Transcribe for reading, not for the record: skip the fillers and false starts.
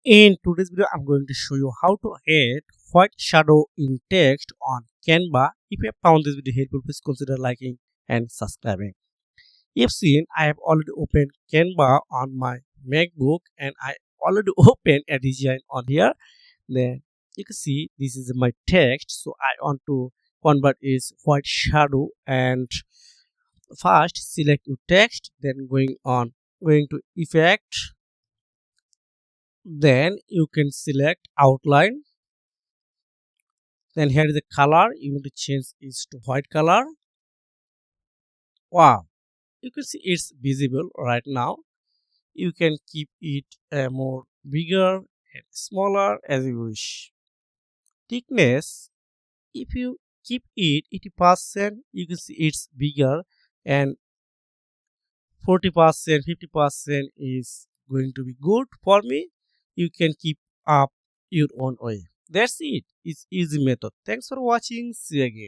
In today's video, I'm going to show you how to add white shadow in text on Canva. If you have found this video helpful, please consider liking and subscribing. You've seen I have already opened Canva on my MacBook and I already opened a design on here. Then you can see this is my text. So I want to convert is white shadow, and first select your text, then going to effect, then you can select outline, then here is the color, you need to change it to white color. Wow, you can see it's visible right now. You can keep it more bigger and smaller as you wish. Thickness, if you keep it 80%, you can see it's bigger, and 40%, 50% is going to be good for me. You can keep up your own way. That's it. It's easy method. Thanks for watching. See you again.